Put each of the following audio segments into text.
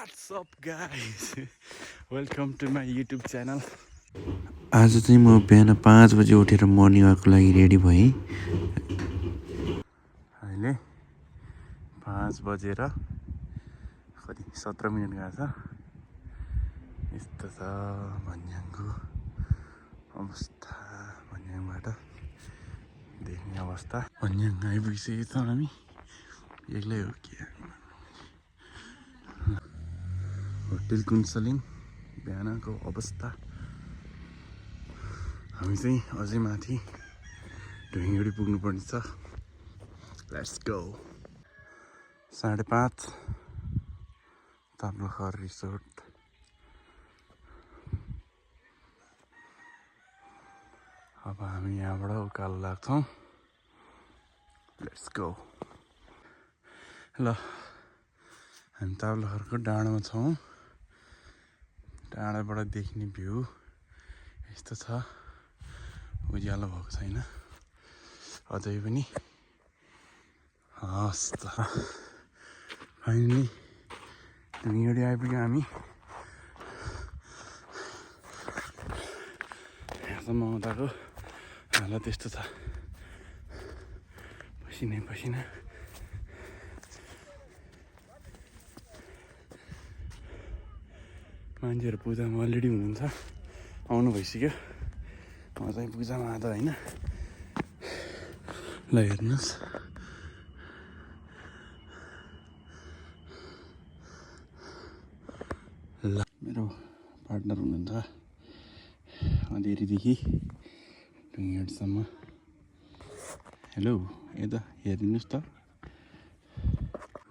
What's up guys? Welcome to my YouTube channel. आज चाहिँ म बिहान 5 बजे उठेर मर्निङ वाकको लागि रेडी भएँ। अहिले 5 बजेर कति 17 मिनेट गएको छ। यस्तो छ भन्ज्याङको अवस्था। भन्ज्याङबाट देख्ने अवस्था। भन्ज्याङ आइपुगिसकेको छौँ हामी। एक्लै हो कि होटल कुन्सलिङ बिहानको अवस्था। हामी चाहिँ अझै माथि ढुङ्गेडी पुग्नुपर्ने छ। Let's go. 5:30 ताप्लोखर रिसोर्ट। अब हामी यहाँबाट उकालो लाग्छौँ। Let's go. ल हामी ताप्लोखरको डाँडामा छौँ। डाँडाबाट देख्ने भ्यू यस्तो छ। उज्यालो भएको छैन अझै पनि। हस् त फाइनली ढुङ्गेडी आइपुग्यौँ हामी। यहाँसम्म आउँदाको हालत यस्तो छ। पसिनै पसिना। मान्छेहरू पूजामा अलरेडी हुनुहुन्छ। आउनु भइसक्यो। म चाहिँ पूजामा आएको होइन। ल हेर्नुहोस्। ल मेरो पार्टनर हुनुहुन्छ अँधेरीदेखि ढुङ्गेडीसम्म। हेलो यता हेरिदिनुहोस् त।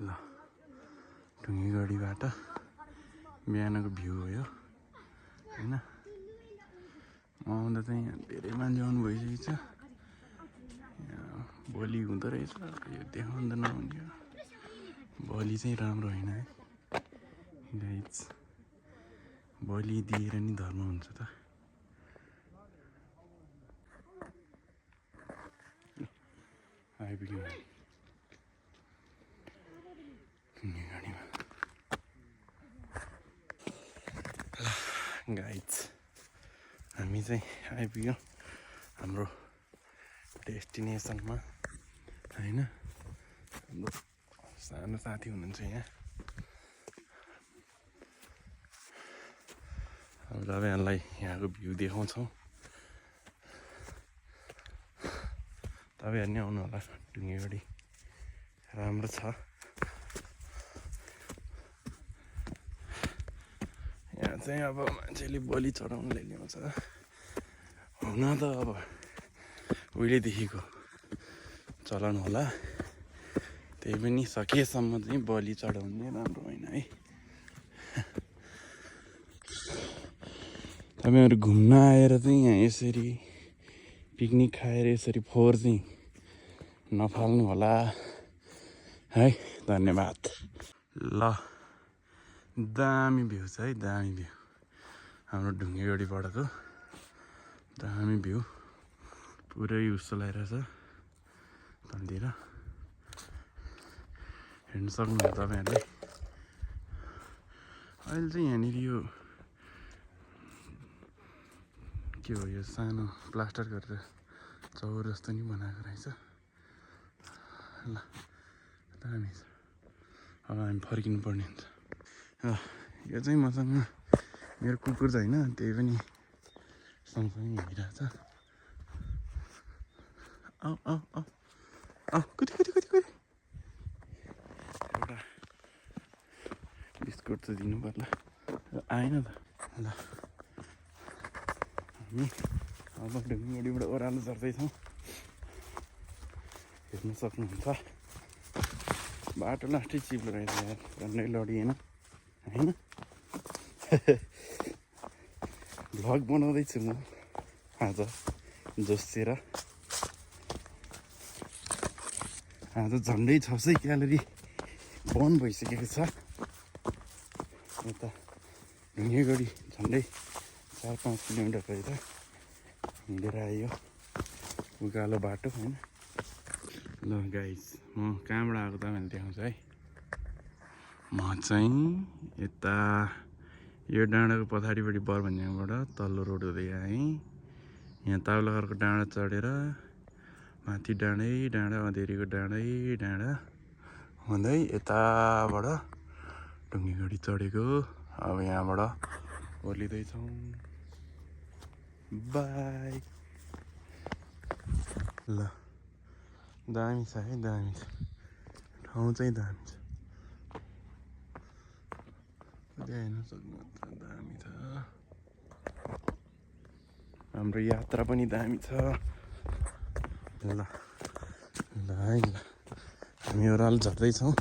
ल ढुङ्गेगढीबाट बिहानको भ्यू हो यो होइन। आउँदा चाहिँ यहाँ धेरै मान्छे आउनु भइसकेको छ। बलि हुँदो रहेछ। यो देखाउँदा नहुन्थ्यो। बलि चाहिँ राम्रो होइन है गाइज। बलि दिएर नि धर्म हुन्छ त। आइपुग्यौँ ढुङ्गेगढीमा। गाइज हामी चाहिँ आइपुग्यौँ हाम्रो डेस्टिनेसनमा होइन। हाम्रो सानो साथी हुनुहुन्छ यहाँ। अब तपाईँहरूलाई यहाँको भ्यू देखाउँछौँ। तपाईँहरू नि आउनु होला। ढुङ्गेगढी राम्रो छ। यहाँ चाहिँ अब मान्छेले बलि चढाउनले ल्याउँछ। हुन त अब उहिलेदेखिको चलन होला। त्यही पनि सकेसम्म चाहिँ बलि चढाउने राम्रो होइन है। तपाईँहरू घुम्न आएर चाहिँ यहाँ यसरी पिकनिक खाएर यसरी फोहोर चाहिँ नफाल्नु होला है। धन्यवाद। ल दामी भ्यू छ है। दामी भ्यू हाम्रो ढुङ्गेगढीबाटको दामी भ्यू। पुरै उस्तो लगाइरहेछ तलतिर हेर्नु सक्नुहुन्छ तपाईँहरूले। अहिले चाहिँ यहाँनिर यो के हो यो सानो प्लास्टर गरेर चौरस्तो नि बनाएको रहेछ। ल दामी छ। अब हामी फर्किनु पर्ने हुन्छ। यो चाहिँ मसँग मेरो कुकुर त होइन त्यही पनि सँगसँगै हिँडिरहेछ। आऊ आऊ आऊ आऊ कति कति कति कति एउटा बिस्कुट त दिनु पर्ला। आएन त। ल हामी अब ढुङ्गेगढीबाट ओह्रालो झर्दैछौँ। हेर्नु सक्नुहुन्छ बाटो लास्टै चिप्लो रहेछ यार। झन्डै लडिएन होइन। भ्लग बनाउँदैछु म आज जोसेर। आज झन्डै 600 क्यालोरी बर्न भइसकेको छ। यता ढुङ्गेगढी झन्डै 4-5 किलोमिटर रहेछ हिँडेर आयो। उकालो बाटो होइन। ल गाइज म कहाँबाट आएको तपाईँहरूले देखाउँछु है। म चाहिँ यता यो डाँडाको पछाडिपट्टि बरभन्ज्याङबाट तल्लो रोड हुँदै आएँ। यहाँ ताउलाघरको डाँडा चढेर माथि डाँडै डाँडा अँधेरीको डाँडै डाँडा हुँदै यताबाट ढुङ्गेगढी चढेको। अब यहाँबाट ओर्लिँदैछौँ। बाई। ल दामी छ है, दामी छ ठाउँ चाहिँ दामी छ। हेर्न सक्नुहुन्छ दामी छ। हाम्रो यात्रा पनि दामी छ। ल ल है ल हामी ओह्रालो झर्दैछौँ।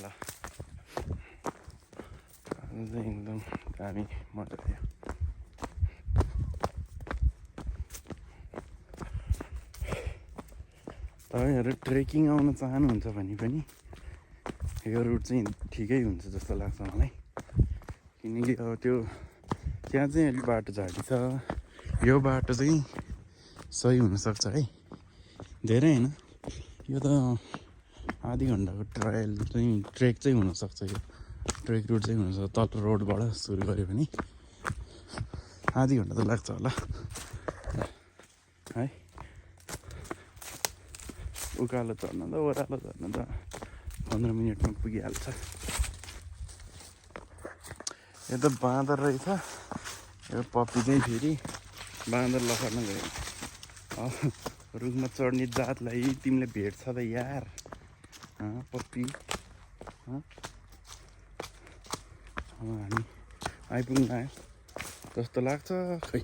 ल आज चाहिँ एकदम दामी मजा आयो। तपाईँहरू ट्रेकिङ आउन चाहनुहुन्छ भने पनि यो रुट चाहिँ ठिकै हुन्छ जस्तो लाग्छ मलाई। किनकि अब त्यो त्यहाँ चाहिँ अलिक बाटो झाडी छ, यो बाटो चाहिँ सही हुनसक्छ है, धेरै होइन। यो त आधी घन्टाको ट्रेक चाहिँ हुनसक्छ। यो ट्रेक रुट चाहिँ हुनसक्छ। तल रोडबाट सुरु गऱ्यो भने आधी घन्टा त लाग्छ होला है। उकालो चढ्न त ओह्रालो चढ्न त 15 मिनटमा पुगिहाल्छ। यो त बाँदर रहेछ। यो पप्पी चाहिँ फेरि बाँदर लखर्न गयो। रुखमा चढ्ने जातलाई तिमीले भेट्छ त यार पप्पी। अब हामी आइपुग्न आयो जस्तो लाग्छ। खै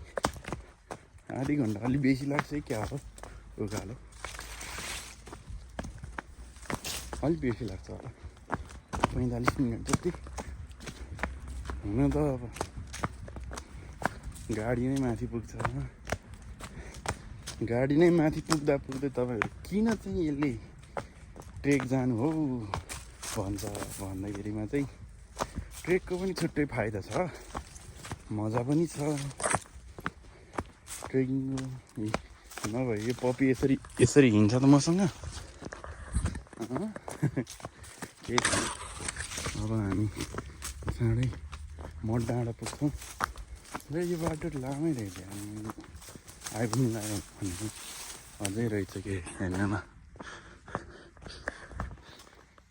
आधी घन्टा अलिक बेसी लाग्छ क्या हो। उकालो अलिक बेसी लाग्छ होला, 45 मिनट जति। हुन त अब गाडी नै माथि पुग्छ। गाडी नै माथि पुग्दा पुग्दै तपाईँहरू किन चाहिँ यसले ट्रेक जानु हो भन्छ भन्दाखेरिमा चाहिँ ट्रेकको पनि छुट्टै फाइदा छ, मजा पनि छ ट्रेकिङको। नभए यो पप्पी यसरी हिँड्छ त मसँग केही छैन। अब हामी चाँडै मठ डाँडा पुग्छौँ। र यो बाटो लामै रहेछ, आइपुग्नु लाग्यो भने अझै रहेछ कि हेर्नमा।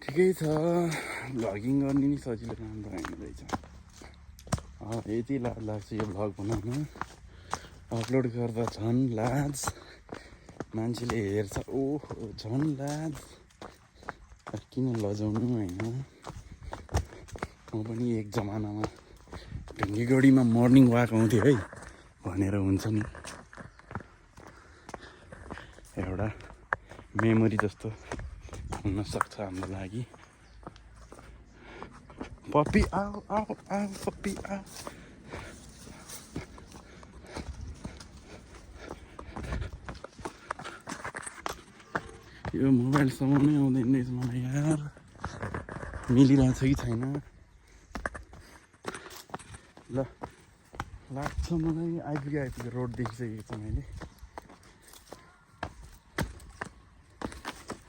ठिकै छ, भ्लगिङ गर्ने नि सजिलो काम त होइन रहेछ। यति लाज लाग्छ यो भ्लग बनाउन, अपलोड गर्दा झन् लाज, मान्छेले हेर्छ ओहो झन् लाज। किन लजाउनु होइन। म पनि एक जमानामा ढुङ्गेगढीमा मर्निङ वाक आउँथेँ है भनेर हुन्छ नि, एउटा मेमोरी जस्तो हुनसक्छ हाम्रो लागि। पप्पी आऊ आऊ आऊ पप्पी आऊ। यो मोबाइलसम्म नै आउँदैन रहेछ मलाई यार, मिलिरहेछ कि छैन। ल लाग्छ मलाई आइपुग्यो रोड देखिसकेको छ।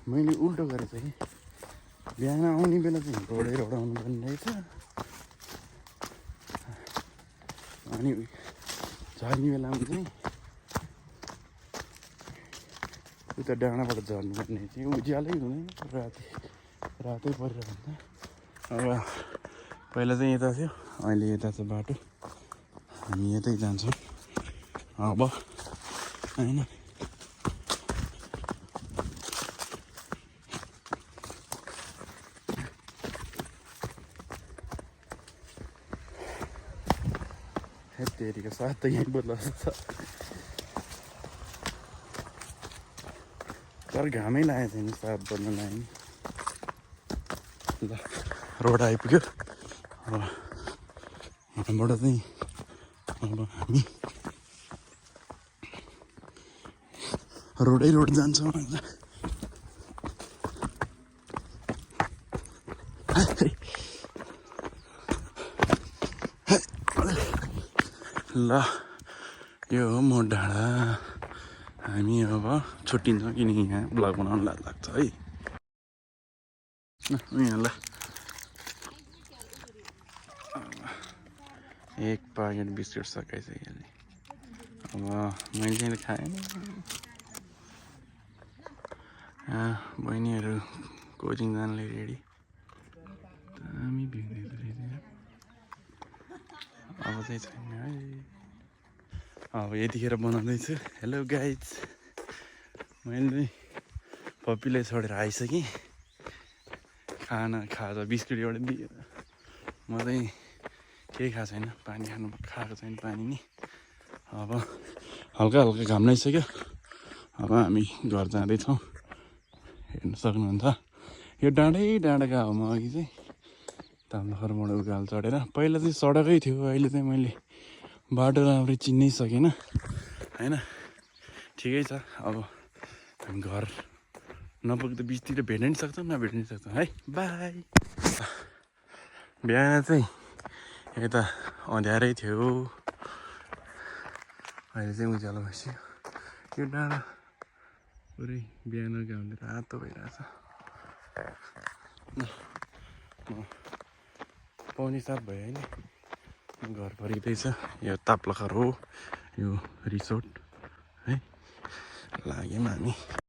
मैले उल्टो गरेको कि बिहान आउने बेला चाहिँ रोडै रोड आउनु पर्ने रहेछ, अनि झर्ने बेलामा चाहिँ उता डाँडाबाट झर्नुपर्ने थियो। उज्यालै हुँदैन, रातै परेर भन्छ। अब पहिला चाहिँ यता थियो, अहिले यता छ बाटो, हामी यतै जान्छौँ अब होइन। हेत्तेरीको साथ त यहीँ बोल्छ तर घामै लागेको छैन साथ बोल्न लाग्यो। ल रोड आइपुग्यो। अब यहाँबाट चाहिँ अब हामी रोडै रोड जान्छौँ। ल यो हो मठ डाँडा। हामी अब छुट्टिन्छौँ किनकि यहाँ ब्लग बनाउनु लाज लाग्छ है। उयो ल एक प्याकेट बिस्कुट सकाइसक्यो अहिले अब मैले चाहिँ खाएँ बहिनीहरू कोचिङ जानलाई रेडी दामी भिड्दै रहेछ अब चाहिँ छैन है अब यतिखेर बनाउँदैछु हेलो गाइज मैले पप्पीलाई छोडेर आइसकेँ खाजा बिस्कुट एउटा दियो म चाहिँ केही खाएको छैन पानी खाएको छैन पानी नि अब हल्का हल्का घाम लागिसक्यो अब हामी घर जाँदैछौँ हेर्न सक्नुहुन्छ यो डाँडाको हावामा अघि चाहिँ ताम्लाखरबाट उकालो चढेर पहिला चाहिँ सडकै थियो अहिले चाहिँ मैले बाटो राम्ररी चिन्नै सकेन होइन ठिकै छ अब हामी घर नपुग्दा बिचतिर भेट्न नि सक्छौँ नभेट्न नि सक्छौँ है बाई बिहान चाहिँ यता अँध्यारै थियो अहिले चाहिँ उज्यालो भइसक्यो यो डाँडा पुरै बिहान घामले रातो भइरहेछ पाउने साथ भयो अहिले घर फर्किँदैछ यो ताप्लाखर हो यो रिसोर्ट है लाग्यौँ हामी